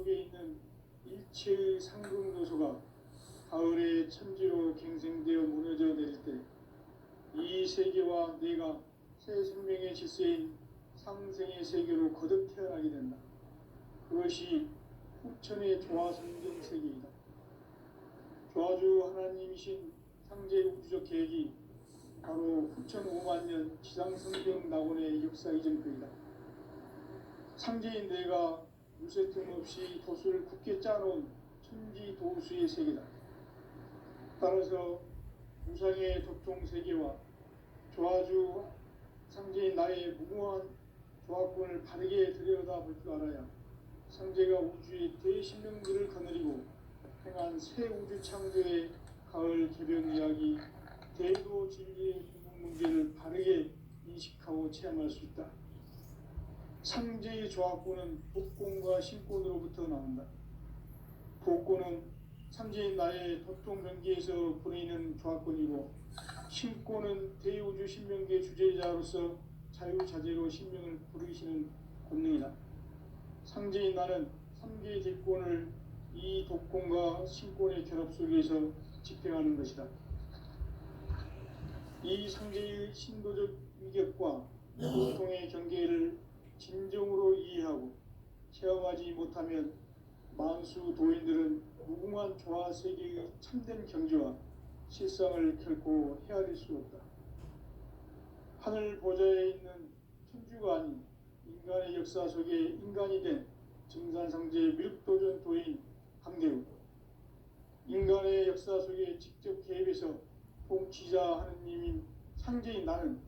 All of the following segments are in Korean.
속에 있는 일체의 상승요소가 가을의 천지로 갱생되어 무너져 내릴 때 이 세계와 내가 새 생명의 질서인 상생의 세계로 거듭 태어나게 된다. 그것이 후천의 조화성경 세계이다. 조화주 하나님이신 상제 우주적 계획이 바로 후천 5만 년 지상성경 낙원의 역사 이전표이다. 상제인 내가 무쇠 틈 없이 도수를 굳게 짜놓은 천지 도수의 세계다. 따라서 무상의 도통 세계와 조화주 상제인 나의 무궁한 조화권을 바르게 들여다볼 줄 알아야 상제가 우주의 대신명들을 거느리고 행한 새 우주 창조의 가을 개변 이야기, 대도 진리의 궁극 문제를 바르게 인식하고 체험할 수 있다. 상제의 조화권은 복권과 신권으로부터 나온다. 복권은 상제인 나의 도통 변기에서 보내는 조화권이고, 신권은 대우주 신명계 주제자로서 자유자재로 신명을 부르시는 권능이다. 상제인 나는 3개의 대권을 이 독권과 신권의 결합 속에서 집행하는 것이다. 이 상제의 신도적 위격과 고통의 경계를 진정으로 이해하고 체험하지 못하면 만수 도인들은 무궁한 조화 세계의 참된 경지와 실상을 결코 헤아릴 수 없다. 하늘 보좌에 있는 천주가 아닌 인간의 역사 속에 인간이 된 증산상제 밀도전 도인 강대우, 인간의 역사 속에 직접 개입해서 통치자 하느님인 상제인 나는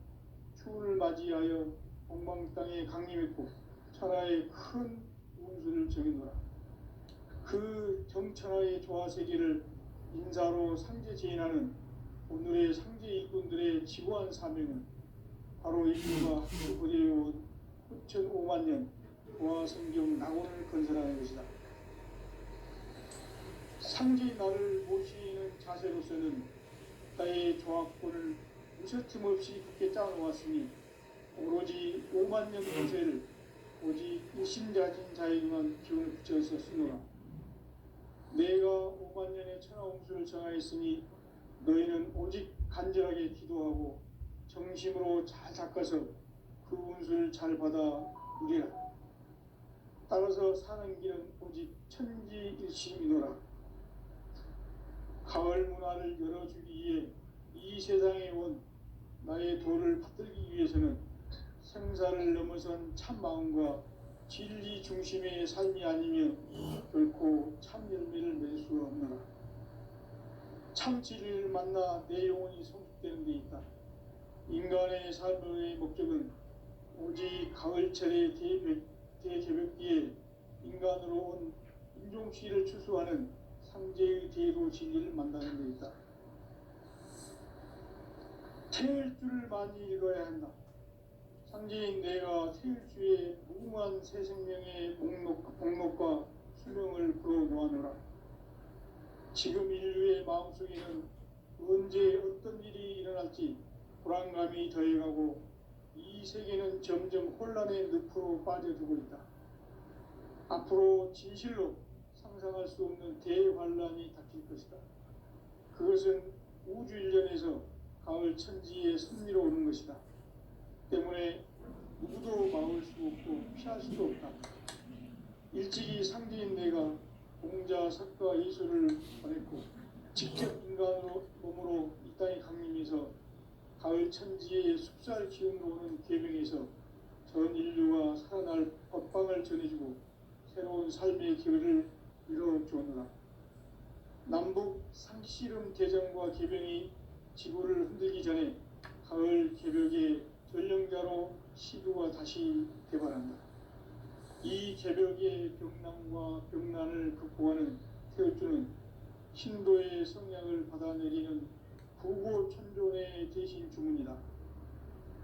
추운을 맞이하여 엉망 땅에 강림했고 천하의 큰 운수를 정해놓으라. 그 정천하의 조화세계를 인사로 상제 제인하는 오늘의 상제 일꾼들의 지고한 사명은 바로 인류가 거대해온 후천 5만 년 조화성경 낙원을 건설하는 것이다. 상제인 나를 모시는 자세로서는 나의 조화권을 무셔틈 없이 굳게 짜놓았으니 오로지 5만 년 권세를 오직 일심자진 자에게만 기운을 붙여서 쓰노라. 내가 5만 년의 천하홍수를 정하였으니 너희는 오직 간절하게 기도하고 정심으로 잘 닦아서 그 운수를 잘 받아 누리라. 따라서 사는 길은 오직 천지일심이노라. 가을 문화를 열어주기 위해 이 세상에 온 나의 도를 받들기 위해서는 생사를 넘어선 참 마음과 진리 중심의 삶이 아니면 결코 참 열매를 맺을 수가 없노라. 참 진리를 만나 내 영혼이 성숙되는 데 있다. 인간의 삶의 목적은 오직 가을철의 대개벽기에 인간으로 온 인종시를 추수하는 상제의 대도 진리를 만나는 데 있다. 태일주를 많이 읽어야 한다. 상제인 내가 태일주의 무궁한 새 생명의 목록과 수명을 불어놓아노라. 지금 인류의 마음속에는 언제 어떤 일이 일어날지 불안감이 더해가고 이 세계는 점점 혼란의 늪으로 빠져들고 있다. 앞으로 진실로 상상할 수 없는 대환란이 닥칠 것이다. 그것은 우주 일련에서 가을 천지의 섭리로 오는 것이다. 때문에 누구도 막을 수 없고 피할 수도 없다. 일찍이 상제인 내가 공자, 석가, 예수를 보냈고 직접 인간으로 몸으로 이 땅에 강림해서 가을 천지의 숲살 기운으로 오는 계명에서 전 인류가 살아날 법방을 전해주고 새로운 삶의 기회를 이뤄주었노라. 남북 상씨름 대전과 계병이 지구를 흔들기 전에 가을 개벽의 전령자로 시도가 다시 대발한다. 이 개벽의 병난과 병난을 극복하는 태울주는 신도의 성약을 받아내리는 구고천존의 대신 주문이다.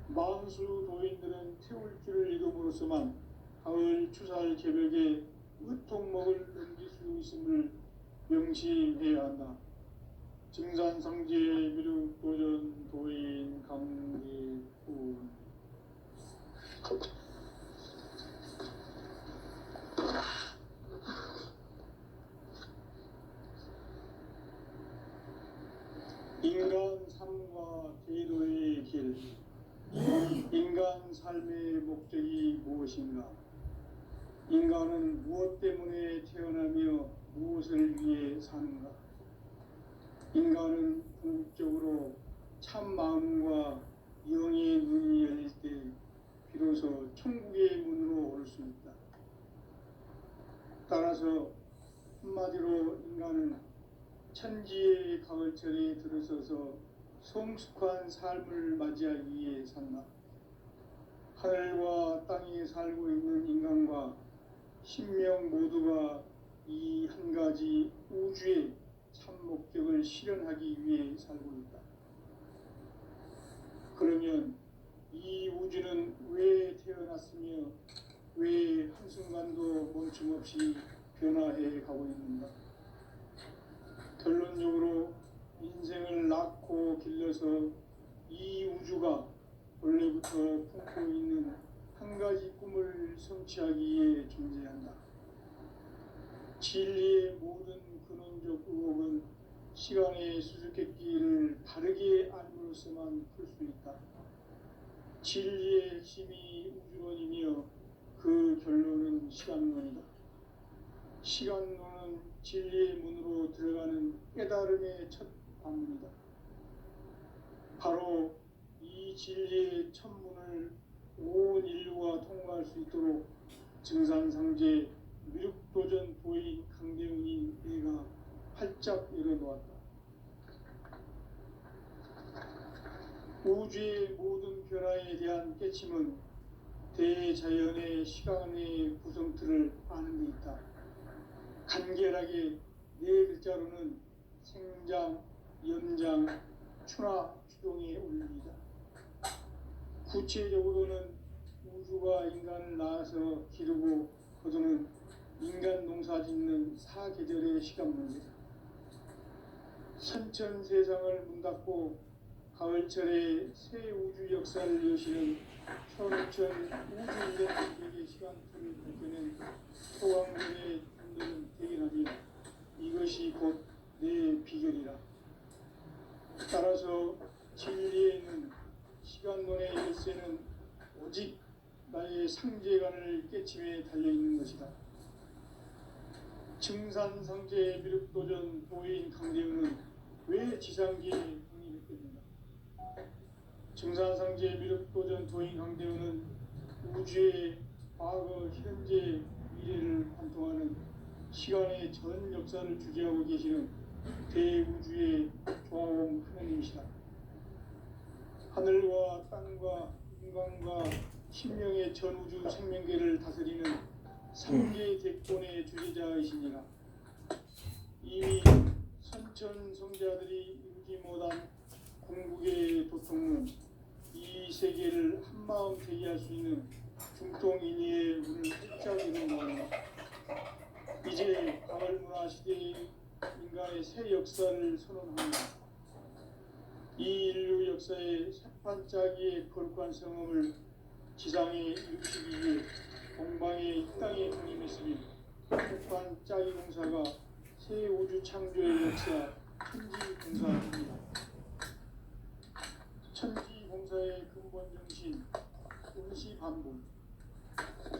만수 도인들은 태울주를 이름으로서만 가을 추살 개벽의 의통목을 넘길 수 있음을 명심해야 한다. 증산상제 미륵도전 도인 강대훈. 인간 삶과 제도의 길, 인간 삶의 목적이 무엇인가? 인간은 무엇 때문에 태어나며 무엇을 위해 사는가? 인간은 궁극적으로 참 마음과 영의 눈이 열릴 때 비로소 천국의 문으로 올 수 있다. 따라서 한마디로 인간은 천지의 가을철에 들어서서 성숙한 삶을 맞이하기 위해 산다. 하늘과 땅에 살고 있는 인간과 신명 모두가 이 한 가지 우주의 참 목적을 실현하기 위해 살고 있다. 그러면 이 우주는 왜 태어났으며 왜 한순간도 멈춤없이 변화해 가고 있는가? 결론적으로 인생을 낳고 길러서 이 우주가 원래부터 품고 있는 한 가지 꿈을 성취하기 위해 존재한다. 진리의 모든 근원적 의혹은 시간의 수수께끼를 바르게 알므로써만 풀 수 있다. 진리의 핵심이 우주론이며 그 결론은 시간론이다. 시간론은 진리의 문으로 들어가는 깨달음의 첫 방문이다. 바로 이 진리의 첫 문을 온 인류가 통과할 수 있도록 증산상제 미륵도전 도인 강대훈이 내가 활짝 열어놓았다. 우주의 모든 변화에 대한 깨침은 대자연의 시간의 구성틀을 아는 데 있다. 간결하게 네 글자로는 생장, 연장, 추나 추동의 원리이다. 구체적으로는 우주가 인간을 낳아서 기르고 거두는 인간 농사 짓는 사계절의 시간 문제다. 선천 세상을 문 닫고 가을철에 새 우주 역사를 여시는 현천 우주 인간들에게 시간틀을 밝혀낸 토광들의 분들은 대견하며 이것이 곧 내 비결이라. 따라서 진리에 있는 시간론의 열쇠는 오직 나의 상제관을 깨침에 달려있는 것이다. 증산상제 미륵도전 도인 강대훈은 왜 지상계에 독립했겠는가? 증산상제 미륵도전 도인 강대훈은 우주의 과거, 현재, 미래를 관통하는 시간의 전 역사를 주재하고 계시는 대우주의 조화범 하나님이시다. 하늘과 땅과 인간과 신명의 전우주 생명계를 다스리는 삼계 대권의 주제자이시니라. 이미 선천 성자들이 이루지 못한 궁극의 도통은 이 세계를 한마음 대기할 수 있는 중통인의의 문을 활짝 열어놓았다. 이제 가을 문화 시대의 인간의 새 역사를 선언합니다. 이 인류 역사의 새판짜기의 거룩한 성험을 지상에 이루시기 위해 동방의 이 땅에 강림했으니 새판짜기 공사가 새 우주 창조의 역사 천지공사입니다. 천지공사의 근본 정신 운시반복.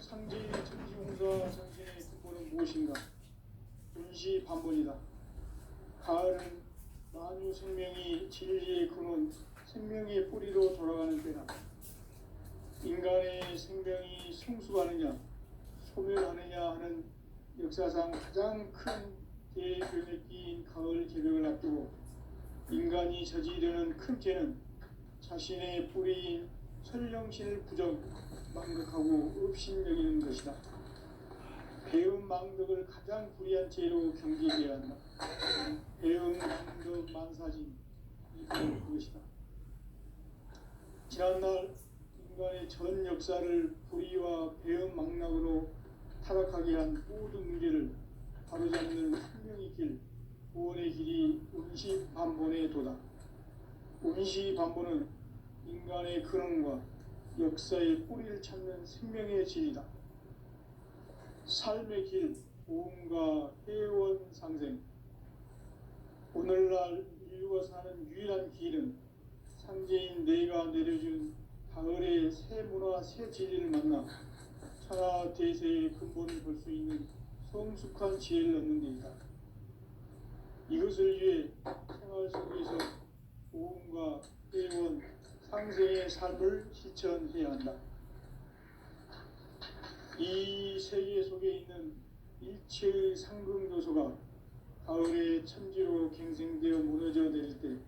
상제의 천지공사 정신의 근본은 무엇인가? 운시반복이다. 가을은 만유 생명이 진리의 근원, 생명의 뿌리로 돌아가는 때다. 인간의 생명이 성숙하느냐, 소멸하느냐 하는 역사상 가장 큰 대변혁기인 가을 개벽을 앞두고 인간이 저지르는 큰 죄는 자신의 뿌리인 설령신을 부정, 망극하고 업신여기는 것이다. 배움 망덕을 가장 불의한 죄로 경계해야 한다. 배움 망덕 만사진, 이것은 그것이다. 지난날 인간의 전 역사를 불의와 배움 망락으로 타락하게 한 모든 문제를 바로잡는 생명의 길, 구원의 길이 운시반본의 도다. 운시반본은 인간의 근원과 역사의 뿌리를 찾는 생명의 진리다. 삶의 길, 보험과 회원 상생. 오늘날 인류가 사는 유일한 길은 상제인 내가 내려준 가을의 새 문화 새 진리를 만나 천하 대세의 근본을 볼 수 있는 성숙한 지혜를 얻는 데이다. 이것을 위해 생활 속에서 고음과 회원, 상생의 삶을 실천해야 한다. 이 세계 속에 있는 일체의 상승요소가 가을의 천지로 갱생되어 무너져 내릴 때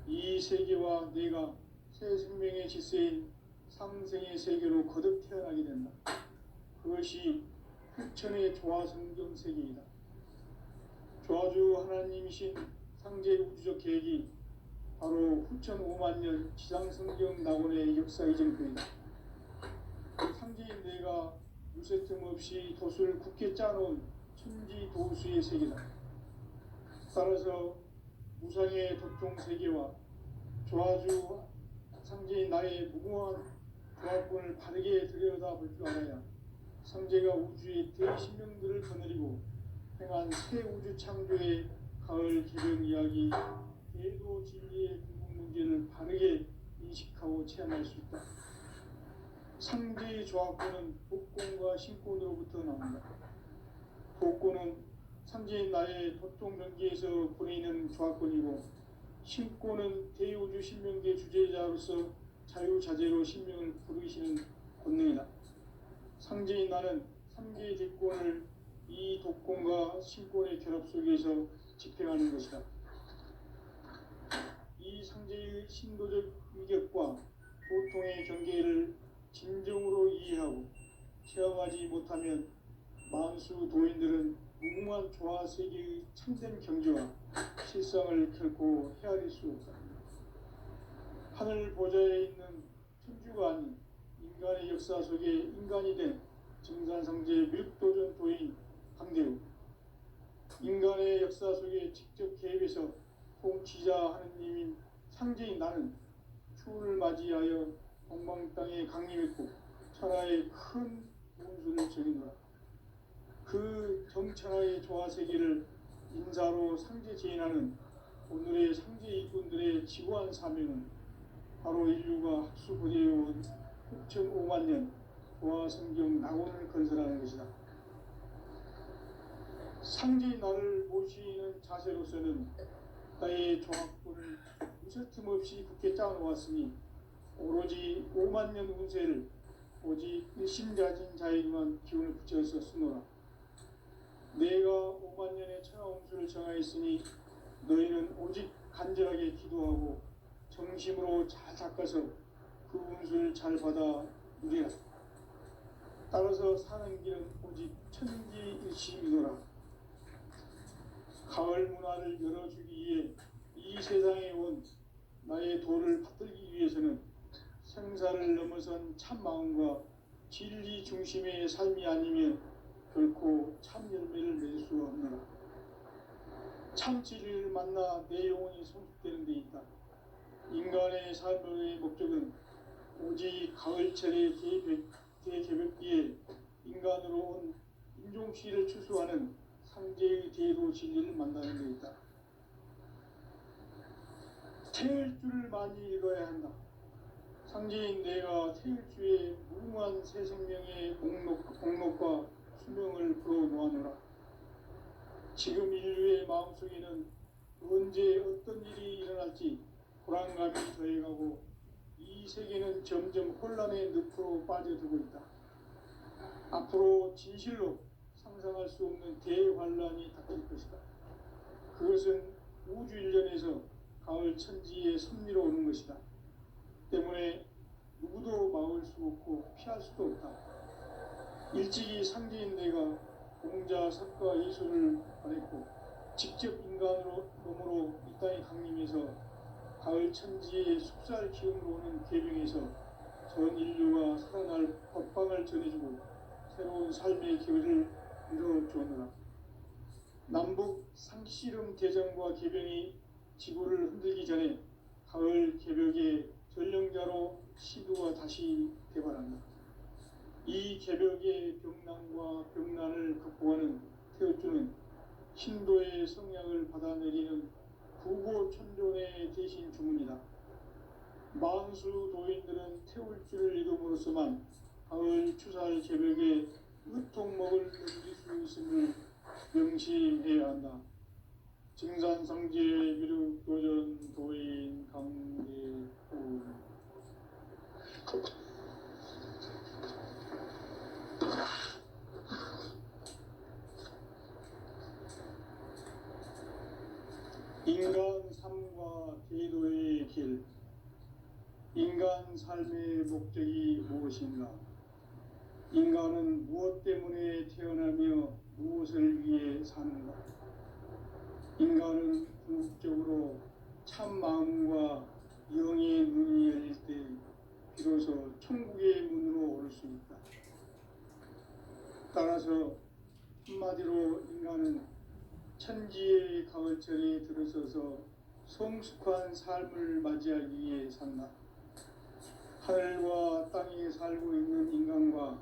이 세계와 내가 새 생명의 질서인 상생의 세계로 거듭 태어나게 된다. 그것이 후천의 조화성경 세계이다. 조화주 하나님이신 상제 우주적 계획이 바로 후천 5만 년 지상성경 낙원의 역사 이전표이다. 상제인 내가 무쇠 틈 없이 도수를 굳게 짜놓은 천지 도수의 세계다. 따라서 무상의 도통 세계와 조화주 상제인 나의 무궁한 조합권을 바르게 들여다볼 줄 알아야 상제가 우주의 대신명들을 거느리고 행한 새 우주 창조의 가을 개변 이야기 대도 진리의 궁극 문제를 바르게 인식하고 체험할 수 있다. 상제의 조합권은 복권과 신권으로부터 나온다. 복권은 상제인 나의 도통 경계에서 보내는 조합권이고, 신권은 대우주 신명계 주제자로서 자유자재로 신명을 부르시는 권능이다. 상제인 나는 3개의 대권을 이 독권과 신권의 결합 속에서 집행하는 것이다. 이 상제의 신도적 위격과 보통의 경계를 진정으로 이해하고 체험하지 못하면 만수 도인들은 무궁한 조화 세계의 참된 경지와 실상을 결코 헤아릴 수 없다. 하늘 보좌에 있는 천주가 아닌 인간의 역사 속에 인간이 된 증산상제 밀도전 도인 강대우, 인간의 역사 속에 직접 개입해서 통치자 하느님인 상제인 나는 추운을 맞이하여 동방 땅에 강림했고 천하의 큰 운수를 정의노라. 그 정천하의 조화세계를 인사로 상제 제인하는 오늘의 상제 일꾼들의 지구한 사명은 바로 인류가 학수고대해온 6,5만 년 조화성경 낙원을 건설하는 것이다. 상제인 나를 모시는 자세로서는 나의 조합권을 무쇠틈 없이 굳게 짜놓았으니 오로지 5만 년 운세를 오직 일심가진 자에게만 기운을 붙여서 쓰노라. 내가 5만 년의 천하 운수를 정하였으니 너희는 오직 간절하게 기도하고 정심으로 잘 닦아서 그 운수를 잘 받아 누리라. 따라서 사는 길은 오직 천지일심이노라. 가을 문화를 열어주기 위해 이 세상에 온 나의 도를 받들기 위해서는 생사를 넘어선 참 마음과 진리 중심의 삶이 아니면 결코 참 열매를 맺을 수 없노라. 참 진리를 만나 내 영혼이 성숙되는 데 있다. 인간의 삶의 목적은 오직 가을철의 대개벽기에 인간으로 온 인종시를 추수하는 상제의 대도 진리를 만나는 데 있다. 태일주를 많이 읽어야 한다. 상제인 내가 태일주의 무궁한 새 생명의 공록과 수명을 불어놓아노라. 지금 인류의 마음속에는 언제 어떤 일이 일어날지 불안감이 더해가고 이 세계는 점점 혼란의 늪으로 빠져들고 있다. 앞으로 진실로 상상할 수 없는 대환란이 닥칠 것이다. 그것은 우주 일련에서 가을 천지의 섭리로 오는 것이다. 때문에 누구도 막을 수 없고 피할 수도 없다. 일찍이 상제인 내가 공자, 석가, 예술을 보냈고 직접 인간으로 몸으로 이 땅에 강림해서 가을 천지의 숙살 기운으로 오는 계병에서 전 인류가 살아날 법방을 전해주고 새로운 삶의 기회를 이루어주었노라. 남북 상씨름 대전과 계병이 지구를 흔들기 전에 가을 개벽의 전령자로 시두가 다시 개발한다. 이 개벽의 병난과 병난을 극복하는 태어주는 신도의 성량을 받아내리는 구고천존의 대신 주문이다. 만수 도인들은 태울 줄을 이름으로서만 가을 추살 새벽에 으통먹을 넘길 수 있음을 명시해야 한다. 증산상제 미륵도전 도인 강대우. 인간 삶과 계도의 길. 인간 삶의 목적이 무엇인가? 인간은 무엇 때문에 태어나며 무엇을 위해 사는가? 인간은 궁극적으로 참 마음과 영의 눈이 열릴 때 비로소 천국의 문으로 오를 수 있다. 따라서 한마디로 인간은 천지의 가을철에 들어서서 성숙한 삶을 맞이하기 위해 산다. 하늘과 땅에 살고 있는 인간과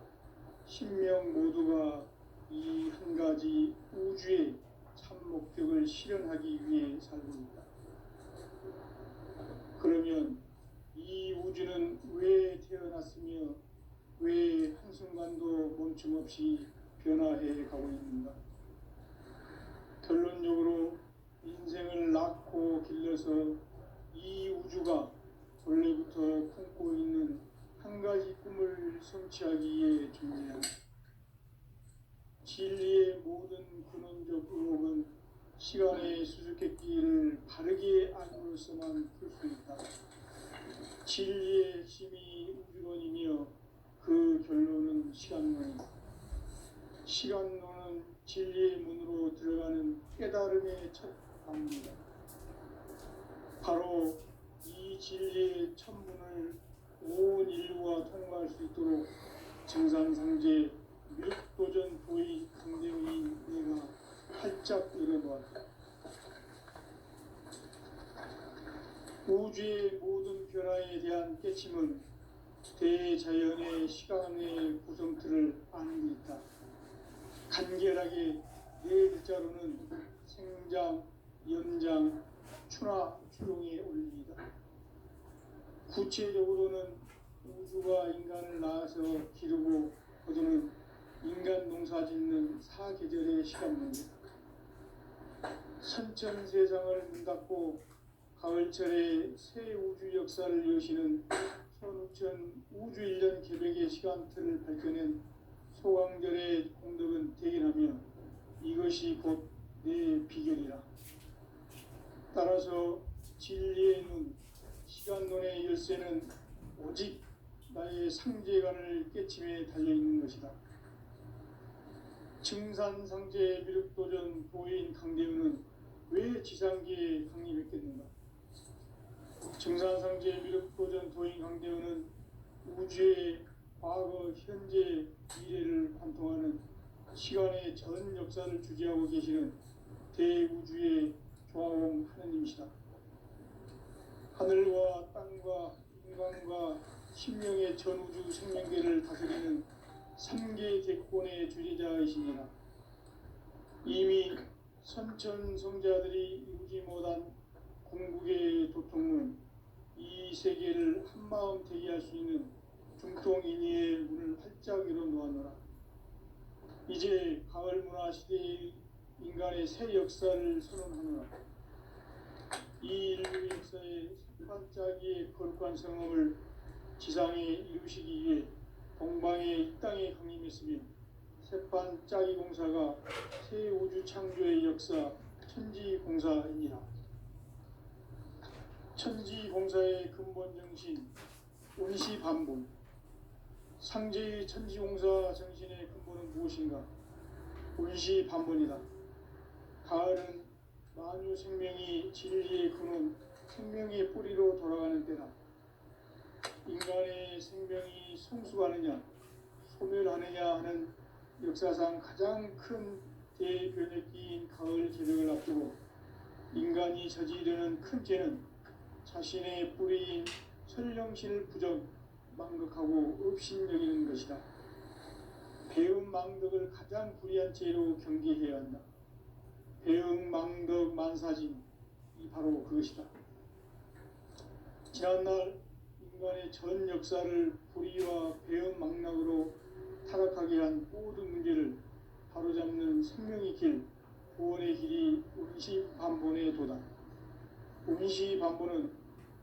신명 모두가 이 한 가지 우주의 참 목적을 실현하기 위해 살고 있다. 그러면 이 우주는 왜 태어났으며 왜 한순간도 멈춤없이 변화해 가고 있는가? 결론적으로 인생을 낳고 길러서 이 우주가 원래부터 품고 있는 한 가지 꿈을 성취하기 위해 존재한다. 진리의 모든 근원적 의혹은 시간의 수수께끼를 바르게 알므로써만 풀 수 있다. 진리의 핵심이 우주론이며 그 결론은 시간론이다. 시간론은 진리의 문으로 들어가는 깨달음의 첫 방문이다. 바로 이 진리의 첫 문을 온 인류가 통과할 수 있도록 증산상제 미륵도전 도의 강대우인 내가 활짝 열어놓았다. 우주의 모든 변화에 대한 깨침은 대자연의 시간의 구성틀을 아는 데 있다. 간결하게 네 글자로는 생장, 연장, 추나 추동의 원리이다. 구체적으로는 우주가 인간을 낳아서 기르고 거두는 인간 농사 짓는 사계절의 시간문이다. 선천세상을 문닫고 가을철에 새 우주 역사를 여시는 선우천 우주일년 개백의 시간틀을 밝혀낸 소강절의 공덕은 대견하며 이것이 곧 내 비결이라. 따라서 진리의 눈, 시간론의 열쇠는 오직 나의 상제관을 깨침에 달려있는 것이다. 증산상제 미륵도전 도인 강대우는 왜 지상계에 강림했겠는가? 증산상제 미륵도전 도인 강대우는 우주의 과거, 현재, 미래를 관통하는 시간의 전 역사를 주재하고 계시는 대우주의 조화원 하느님이시다. 하늘과 땅과 인간과 신명의 전우주 생명계를 다스리는 3개 대권의 주재자이시니라. 이미 선천성자들이 이루지 못한 궁극의 도통은 이 세계를 한마음 되게 할 수 있는 중통인의의 문을 활짝 열어놓았노라. 이제 가을 문화 시대의 인간의 새 역사를 선언하노라. 이 인류 역사의 반짝이의 거룩한 성험을 지상에 이루시기 위해 동방에 이 땅에 강림했으며 새반짝이 공사가 새 우주 창조의 역사 천지공사이니라. 천지공사의 근본 정신 운시반복. 상제의 천지공사 정신의 근본은 무엇인가? 운시반복이다. 가을은 만유 생명이 진리의 근원, 생명의 뿌리로 돌아가는 때다. 인간의 생명이 성숙하느냐, 소멸하느냐 하는 역사상 가장 큰 대변혁기인 가을 개벽을 앞두고 인간이 저지르는 큰 죄는 자신의 뿌리인 설령신을 부정, 망극하고 업신여기는 것이다. 배음 망덕을 가장 불의한 죄로 경계해야 한다. 배음 망덕 만사진, 바로 그것이다. 지난날 인간의 전 역사를 불의와 배은망락으로 타락하게 한 모든 문제를 바로잡는 생명의 길, 구원의 길이 운시반본의 도다. 운시반본은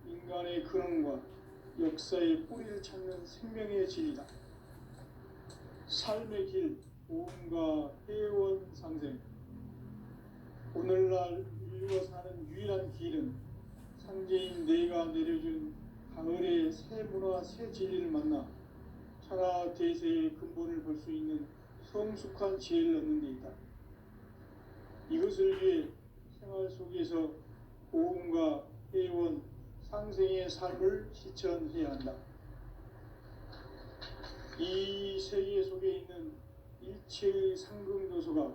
인간의 근원과 역사의 뿌리를 찾는 생명의 진리다. 삶의 길, 보험과 회원 상생. 오늘날 인류가 사는 유일한 길은 상제인 내가 내려준 가을의 새 문화, 새 진리를 만나 천하 대세의 근본을 볼 수 있는 성숙한 지혜를 얻는 데 있다. 이것을 위해 생활 속에서 보험과 회원, 상생의 삶을 실천해야 한다. 이 세계 속에 있는 일체의 상승조소가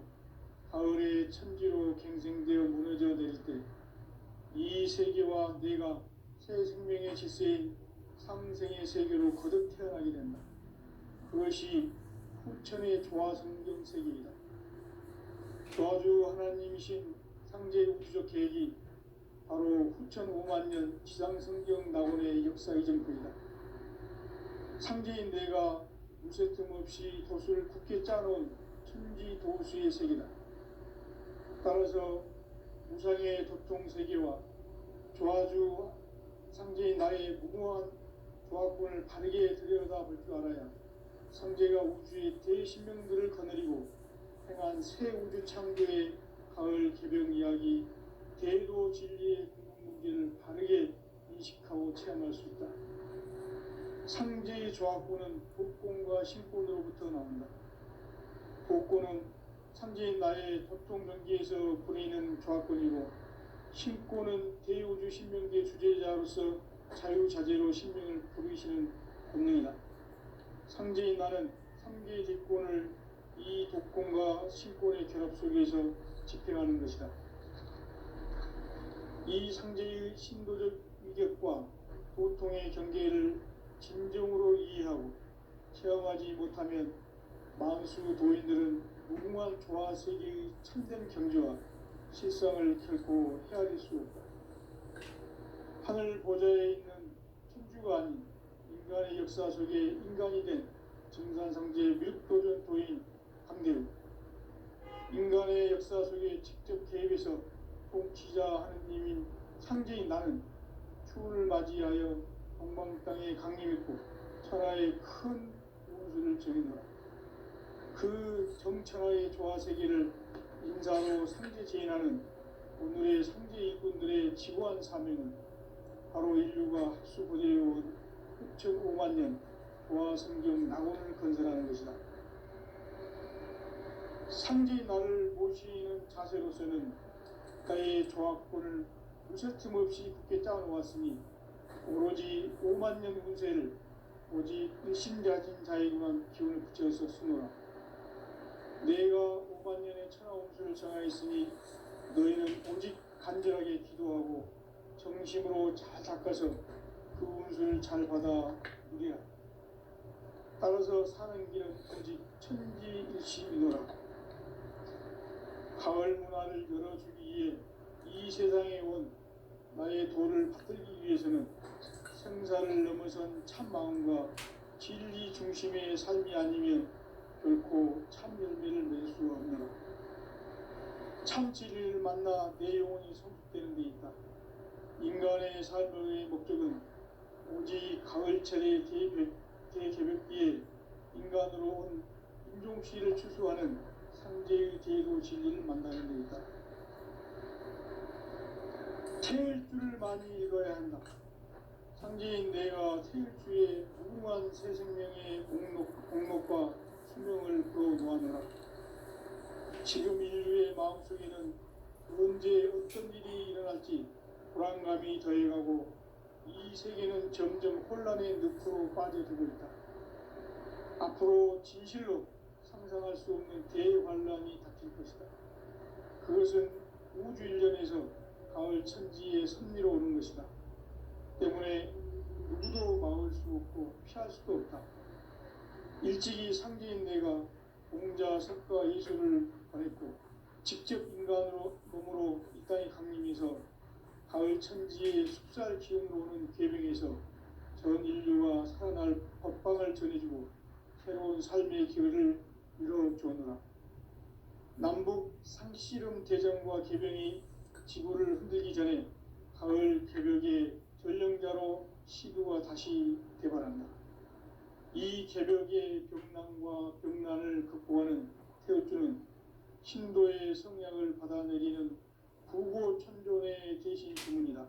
가을의 천지로 갱생되어 무너져 내릴 때 이 세계와 내가 새 생명의 질서인 상생의 세계로 거듭 태어나게 된다. 그것이 후천의 조화성경 세계이다. 조화주 하나님이신 상제 우주적 계획이 바로 후천 5만 년 지상성경 낙원의 역사 이전부이다. 상제인 내가 무쇠 틈 없이 도수를 굳게 짜놓은 천지 도수의 세계다. 따라서 무상의 도통 세계와 조화주 상제인 나의 무모한 조화권을 바르게 들여다볼 줄 알아야 상제가 우주의 대신명들을 거느리고 행한 새 우주 창조의 가을 개병 이야기, 대도 진리의 궁극 문제를 바르게 인식하고 체험할 수 있다. 상제의 조화권은 복권과 신권으로부터 나온다. 복권은 상제인 나의 도통 경계에서 보내는 조화권이고, 신권은 대우주 신명계 주제자로서 자유자재로 신명을 부르시는 본능이다. 상제인 나는 3개의 뒷권을 이 독권과 신권의 결합 속에서 집행하는 것이다. 이 상제의 신도적 위격과 도통의 경계를 진정으로 이해하고 체험하지 못하면 만수 도인들은 무궁한 조화 세계의 참된 경지와 실상을 결코 헤아릴 수 없다. 하늘 보좌에 있는 천주가 아닌 인간의 역사 속에 인간이 된 증산상제 뮤도전 도인 강대우, 인간의 역사 속에 직접 개입해서 통치자 하느님인 상제인 나는 추운을 맞이하여 동방 땅에 강림했고 천하의 큰 운수를 정해놓아 그 정천하의 조화세계를 인사로 상제 제인하는 오늘의 상제 일꾼들의 지고한 사명은 바로 인류가 학수고대해온 후천 5만 년 조화성경 낙원을 건설하는 것이다. 상제인 나를 모시는 자세로서는 나의 조화권을 무쇠틈 없이 굳게 짜놓았으니 오로지 5만 년 운세를 오직 일심자진 자에게만 기운을 붙여서 쓰노라. 내가 5만 년의 천하 운수를 정하였으니 너희는 오직 간절하게 기도하고 정심으로 잘 닦아서 그 운수를 잘 받아 누리라. 따라서 사는 길은 오직 천지일심이노라. 가을 문화를 열어주기 위해 이 세상에 온 나의 도를 받들기 위해서는 생사를 넘어선 참 마음과 진리 중심의 삶이 아니면 결코 참 열매를 낼 수 없노라. 참 진리를 만나 내 영혼이 성숙되는 데 있다. 인간의 삶의 목적은 오직 가을철의 대개벽기에 인간으로 온 인종시를 추수하는 상제의 대도 진리를 만나는 데 있다. 태일주를 많이 읽어야 한다. 상제인 내가 태일주의 무궁한 새 생명의 공목과 수명을 풀어놓아노라. 지금 인류의 마음속에는 언제 어떤 일이 일어날지 불안감이 더해가고 이 세계는 점점 혼란의 늪으로 빠져들고 있다. 앞으로 진실로 상상할 수 없는 대환란이 닥칠 것이다. 그것은 우주 일련에서 가을 천지의 섭리로 오는 것이다. 때문에 누구도 막을 수 없고 피할 수도 없다. 일찍이 상제인 내가 공자, 석가, 예수를 보냈고 직접 인간으로 몸으로 이 땅에 강림해서 가을 천지의 숙살 기운으로 오는 계병에서 전 인류가 살아날 법방을 전해주고 새로운 삶의 기회를 이뤄주느라. 남북 상씨름 대전과 계병이 지구를 흔들기 전에 가을 개벽의 전령자로 시구가 다시 대발한다. 이 개벽의 병난과 병난을 극복하는 태우주는 신도의 성약을 받아내리는 구고천존의 대신 주문이다.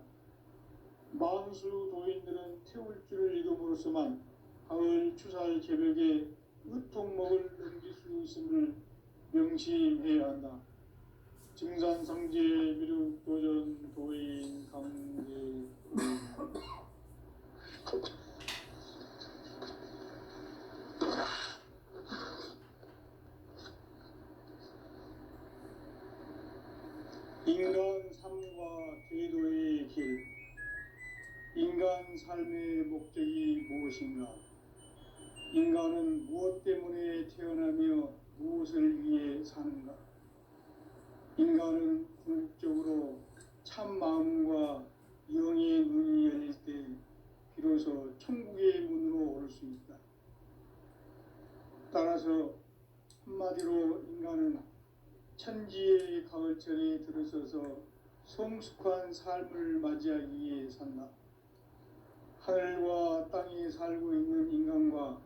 만수 도인들은 태울주를 읽음으로써만 가을 추살 개벽의 으통목을 넘길 수 있음을 명심해야 한다. 증산상제 미륵도전 도인 강제 인간 삶과 제도의 길. 인간 삶의 목적이 무엇인가? 인간은 무엇 때문에 태어나며 무엇을 위해 사는가? 인간은 궁극적으로 참 마음과 영의 눈이 열릴 때 비로소 천국의 문으로 오를 수 있다. 따라서 한마디로 인간은 천지의 가을철에 들어서서 성숙한 삶을 맞이하기 위해 산다. 하늘과 땅에 살고 있는 인간과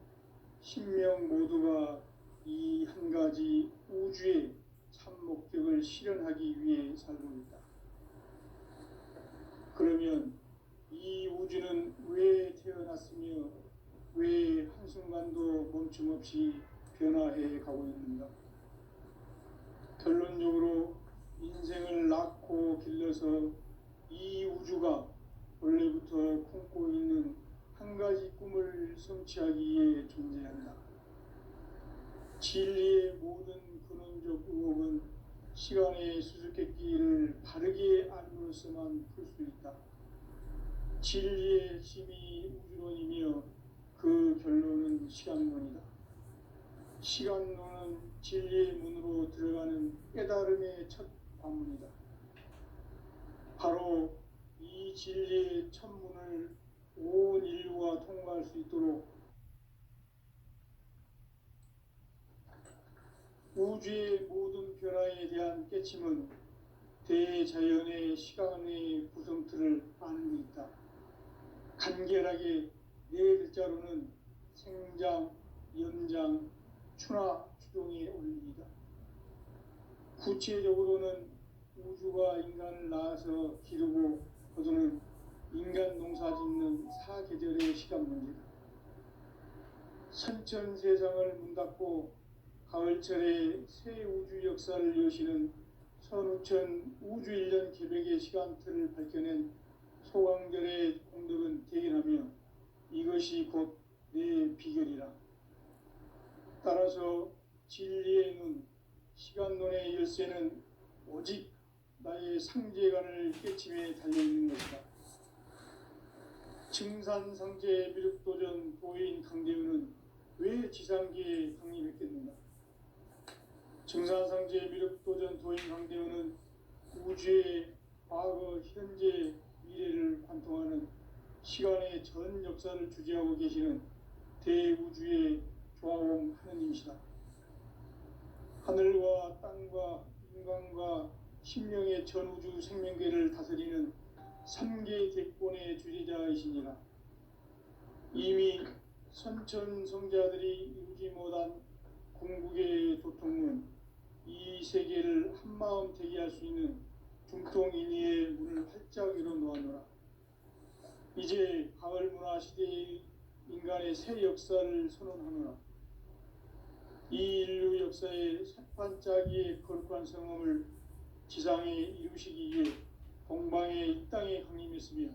신명 모두가 이 한 가지 우주의 참 목적을 실현하기 위해 살고 있다. 그러면 이 우주는 왜 태어났으며 왜 한순간도 멈춤없이 변화해 가고 있는가? 결론적으로 인생을 낳고 길러서 이 우주가 원래부터 품고 있는 한 가지 꿈을 성취하기 위해 존재한다. 진리의 모든 근원적 의혹은 시간의 수수께끼를 바르게 알므로써만 풀 수 있다. 진리의 핵심이 우주론이며 그 결론은 시간론이다. 시간론은 진리의 문으로 들어가는 깨달음의 첫 관문이다. 바로 이 진리의 첫 문을 온 인류가 통과할 수 있도록 우주의 모든 변화에 대한 깨침은 대자연의 시간의 구성틀을 아는 데 있다. 간결하게 네 글자로는 생장, 연장, 추나, 추동의 원리이다. 구체적으로는 우주가 인간을 낳아서 기르고 거두는 인간 농사 짓는 사계절의 시간 문제다. 선천 세상을 문 닫고 가을철에 새 우주 역사를 여시는 선우천 우주 1년 개벽의 시간틀을 밝혀낸 소강절의 공덕은 대견하며 이것이 곧 내 비결이라. 따라서 진리의 눈, 시간론의 열쇠는 오직 나의 상제관을 깨침에 달려있는 것이다. 증산상제 미륵도전 도인 강대우는 왜 지상계에 강림했겠는가? 증산상제 미륵도전 도인 강대우는 우주의 과거, 현재, 미래를 관통하는 시간의 전 역사를 주재하고 계시는 대우주의 조화옴 하느님이시다. 하늘과 땅과 인간과 신명의 전우주 생명계를 다스리는 3개 대권의 주재자이시니라. 이미 선천성자들이 이루지 못한 궁극의 도통문, 이 세계를 한마음 되게 할 수 있는 중통인의의 문을 활짝 열어놓았노라. 이제 가을 문화 시대의 인간의 새 역사를 선언하노라. 이 인류 역사의 새판짜기의 거룩한 성험을 지상에 이루시기 위해 동방의 이 땅에 강림했으며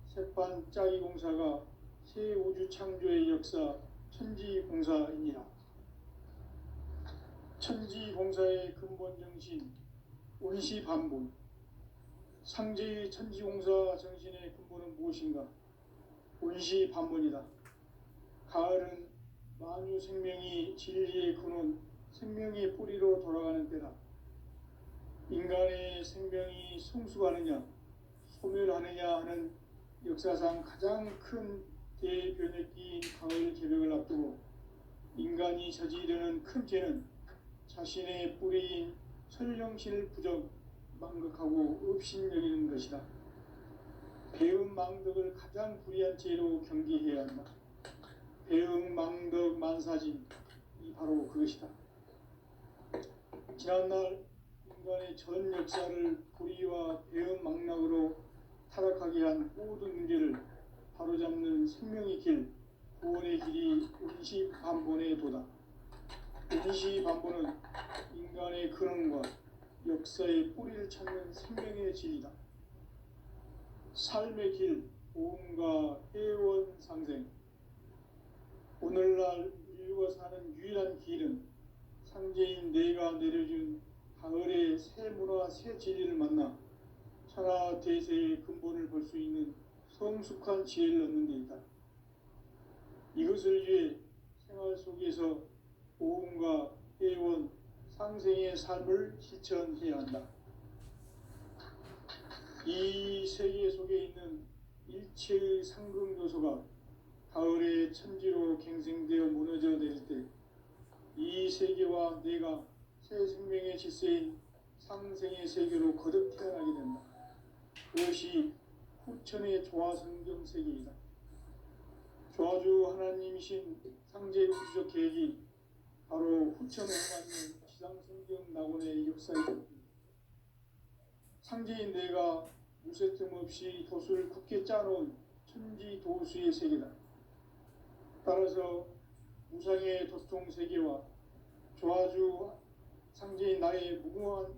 새판짜기 공사가 새 우주 창조의 역사 천지공사이니라. 천지공사의 근본 정신 원시반복. 상제의 천지공사 정신의 근본은 무엇인가? 원시반복이다. 가을은 만유 생명이 진리의 근원, 생명의 뿌리로 돌아가는 때다. 인간의 생명이 성숙하느냐, 소멸하느냐 하는 역사상 가장 큰 대변혁기인 가을 개벽을 앞두고 인간이 저지르는 큰 죄는 자신의 뿌리인 설령신을 망각하고 업신여기는 것이다. 배은망덕을 가장 불의한 죄로 경계해야 한다. 배은망덕 만사진, 이 바로 그것이다. 지난날 인간의 전 역사를 불의와 배은망락으로 타락하게 한 모든 문제를 바로잡는 생명의 길, 구원의 길이 운시반본의 도다. 운시반본은 인간의 근원과 역사의 뿌리를 찾는 생명의 진리다. 삶의 길, 보험과 회원 상생. 오늘날 인류가 사는 유일한 길은 상제인 내가 내려준 가을의 새 문화, 새 진리를 만나 천하 대세의 근본을 볼 수 있는 성숙한 지혜를 얻는 데 있다. 이것을 위해 생활 속에서 보험과 회원, 상생의 삶을 실천해야 한다. 이 세계 속에 있는 일체의 상금 요소가 가을의 천지로 갱생되어 무너져 내릴 때 이 세계와 내가 새 생명의 질서인 상생의 세계로 거듭 태어나게 된다. 그것이 후천의 조화성경 세계이다. 조화주 하나님이신 상제 우주적 계획이 바로 후천 5만년 지상성경 낙원의 역사이다. 상제인 내가 무쇠 틈 없이 도수를 굳게 짜놓은 천지 도수의 세계다. 따라서 무상의 도통 세계와 조화주 상제인 나의 무궁한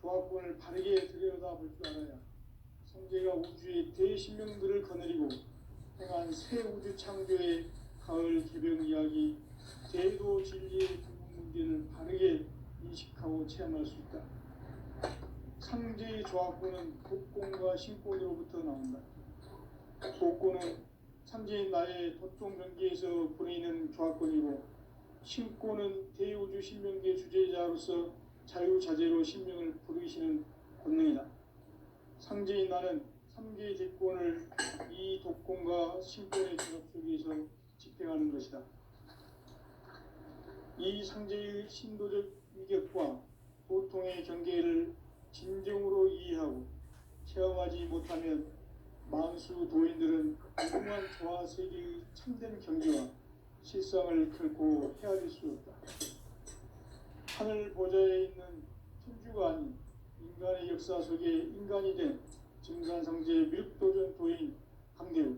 조화권을 바르게 들여다볼 줄 알아야 상제가 우주의 대신명들을 거느리고 행한 새 우주 창조의 가을 개벽 이야기, 대도 진리의 궁극 문제를 바르게 인식하고 체험할 수 있다. 상제의 조화권은 독권과 신권으로부터 나온다. 독권은 상제인 나의 도통 경계에서 보내는 조화권이고, 신권은 대우주 신명계 주제자로서 자유자재로 신명을 부르시는 권능이다. 상제인 나는 3개의 대권을 이 독권과 신권의 결합 속에서 집행하는 것이다. 이 상제의 신도적 위격과 보통의 경계를 진정으로 이해하고 체험하지 못하면 만수 도인들은 무궁한 조화 세계의 참된 경계와 실상을 결코 헤아릴 수 없다. 하늘 보좌에 있는 천주가 아닌 인간의 역사 속에 인간이 된 증산상제 밀도전 도인 강대우,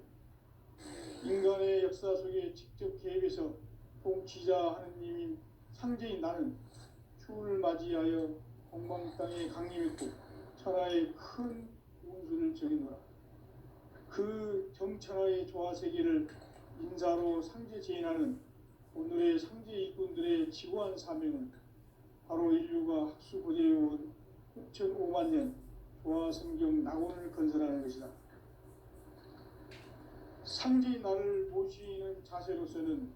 인간의 역사 속에 직접 개입해서 통치자 하느님인 상제인 나는 추운을 맞이하여 공방 땅에 강림했고 천하의 큰 운수를 정해놓으라. 그 정천하의 조화세계를 인사로 상제 제인하는 오늘의 상제 일꾼들의 지고한 사명은 바로 인류가 학수고대해온 6,5만 년 조화성경 낙원을 건설하는 것이다. 상제인 나를 모시는 자세로서는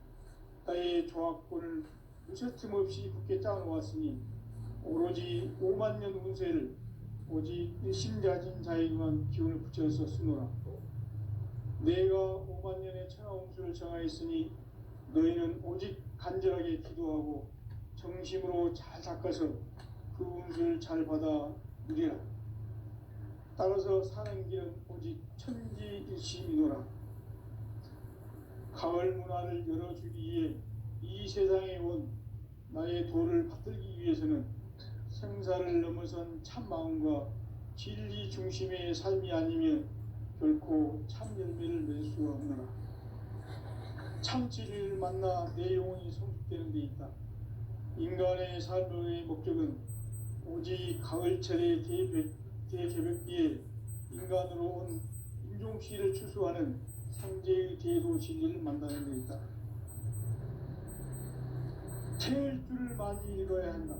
나의 조화권을 무쇠틈 없이 굳게 짜놓았으니 오로지 5만 년 운세를 오직 일심자진 자에게만 기운을 붙여서 쓰노라. 내가 5만 년의 천하운수를 정하였으니 너희는 오직 간절하게 기도하고 정심으로 잘 닦아서 그 운수를 잘 받아 누리라. 따라서 사는 길은 오직 천지일심이노라. 가을 문화를 열어주기 위해 이 세상에 온 나의 도를 받들기 위해서는 생사를 넘어선 참마음과 진리 중심의 삶이 아니면 결코 참 열매를 낼 수가 없노라. 참 진리를 만나 내 영혼이 성숙되는 데 있다. 인간의 삶의 목적은 오직 가을철의 대개벽기에 인간으로 온 인종시를 추수하는 상제의 대도 진리를 만나는 데 있다. 태일주를 많이 읽어야 한다.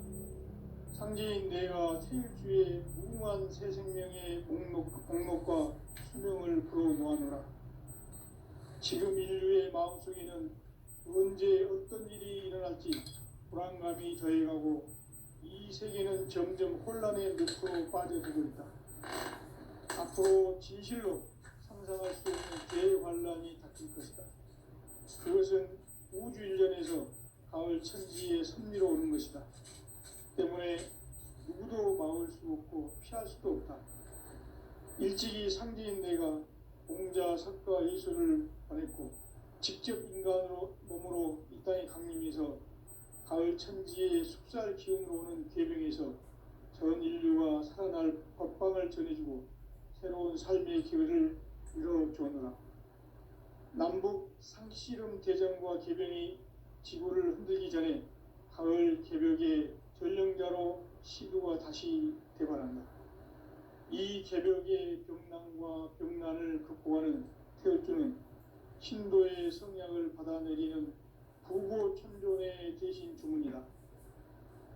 상제인 내가 태일주의 무궁한 새 생명의 목록과 수명을 불어놓아노라. 지금 인류의 마음속에는 언제 어떤 일이 일어날지 불안감이 더해가고 이 세계는 점점 혼란의 늪으로 빠져들고 있다. 앞으로 진실로 상상할 수 없는 대환란이 닥칠 것이다. 그것은 우주 일련에서 가을 천지의 섭리로 오는 것이다. 때문에 누구도 막을 수 없고 피할 수도 없다. 일찍이 상대인 내가 공자, 석가, 예수를 보냈고 직접 인간으로 몸으로 이 땅에 강림해서 가을 천지의 숲살 기운으로 오는 계명에서 전 인류가 살아날 법방을 전해주고 새로운 삶의 기회를 이뤄주었노라. 남북 상씨름 대전과 계병이 지구를 흔들기 전에 가을 개벽의 전령자로 시두가 다시 대발한다. 이 개벽의 병난과 병난을 극복하는 태울주는 신도의 성약을 받아내리는 부고천존의 대신 주문이다.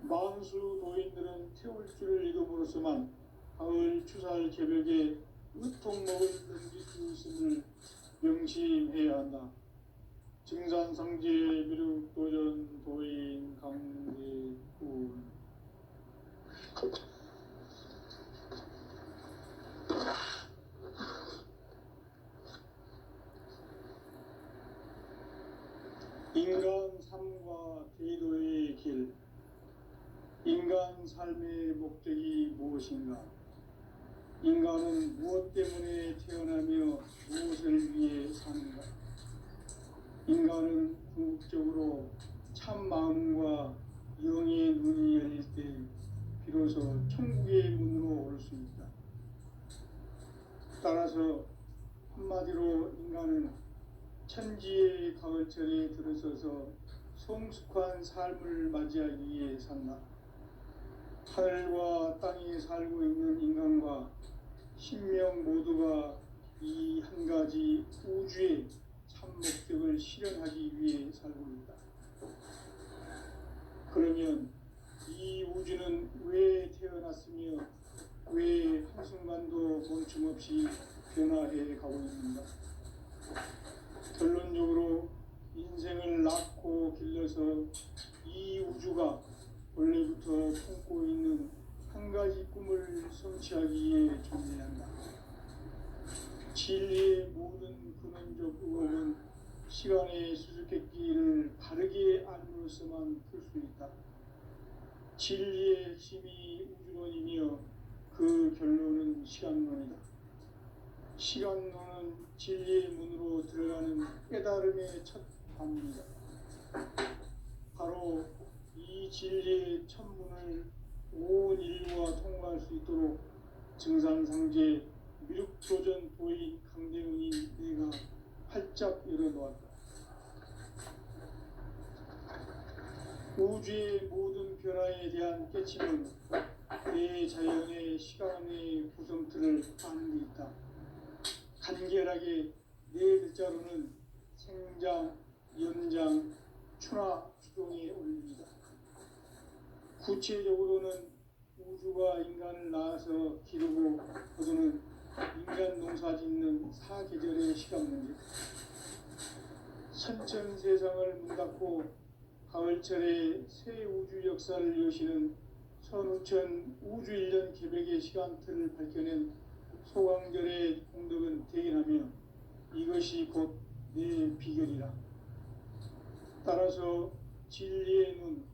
만수 도인들은 태울주를 읽음으로써만 가을 추살 개벽에 으통목을 넘길 수 있음을 명심해야 한다. 증산상제 미륵도전 도인 강대군. 인간 삶과 대도의 길. 인간 삶의 목적이 무엇인가? 인간은 무엇 때문에 태어나며 무엇을 위해 사는가? 인간은 궁극적으로 참 마음과 영의 눈이 열릴 때 비로소 천국의 문으로 올 수 있다. 따라서 한마디로 인간은 천지의 가을철에 들어서서 성숙한 삶을 맞이하기 위해 산다. 하늘과 땅에 살고 있는 인간과 신명 모두가 이 한 가지 우주의 참 목적을 실현하기 위해 살고 있다. 그러면 이 우주는 왜 태어났으며 왜 한순간도 멈춤없이 변화해 가고 있는가? 결론적으로 인생을 낳고 길러서 이 우주가 원래부터 품고 있는 한 가지 꿈을 성취하기 위해 존재한다. 진리의 모든 근원적 의혹은 시간의 수수께끼를 바르게 알므로써만 풀 수 있다. 진리의 핵심이 우주론이며 그 결론은 시간론이다. 시간론은 진리의 문으로 들어가는 깨달음의 첫 관문이다. 바로 이 진리의 첫 문을 온 인류가 통과할 수 있도록 증산상제 미륵도전 도인 강대훈이 내가 활짝 열어놓았다. 우주의 모든 변화에 대한 깨침은 대자연의 시간의 구성틀을 아는 데 있다. 간결하게 네 글자로는 생장, 연장, 추나 추동에 올립니다. 구체적으로는 우주가 인간을 낳아서 기르고 거두는 인간 농사 짓는 사계절의 시간 문제. 선천 세상을 문 닫고 가을철에 새 우주 역사를 여시는 선우천 우주 일년 개벽의 시간틀을 밝혀낸 소강절의 공덕은 대견하며 이것이 곧 내 비결이라. 따라서 진리의 눈,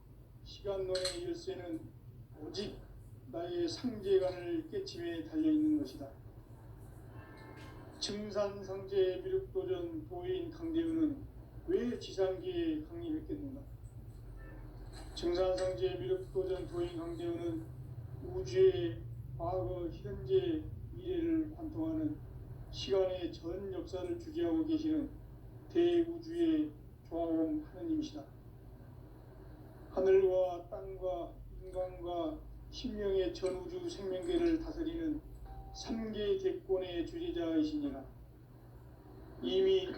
시간론의 열쇠는 오직 나의 상제관을 깨침에 달려있는 것이다. 증산상제 미륵도전 도인 강대훈은 왜 지상계에 강림했겠는가? 증산상제 미륵도전 도인 강대훈은 우주의 과거, 현재, 미래를 관통하는 시간의 전 역사를 주재하고 계시는 대우주의 조화원 하느님이시다. 하늘과 땅과 인간과 신명의 전우주 생명계를 다스리는 3개 대권의 주재자이시니라. 이미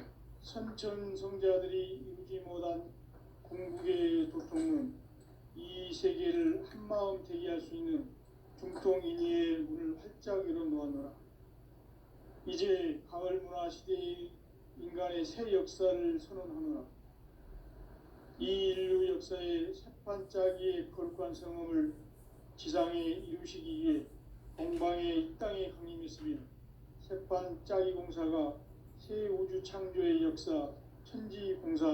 선천성자들이 이루지 못한 궁극의 도통은 이 세계를 한마음 되게 할 수 있는 중통인의의 문을 활짝 열어놓았노라. 이제 가을 문화 시대의 인간의 새 역사를 선언하노라. 이 인류 역사의 새판짜기의 거룩한 성험을 지상에 이루시기 위해 동방의 이 땅에 강림했으며 색판 짜기 공사가 새 우주 창조의 역사 천지 공사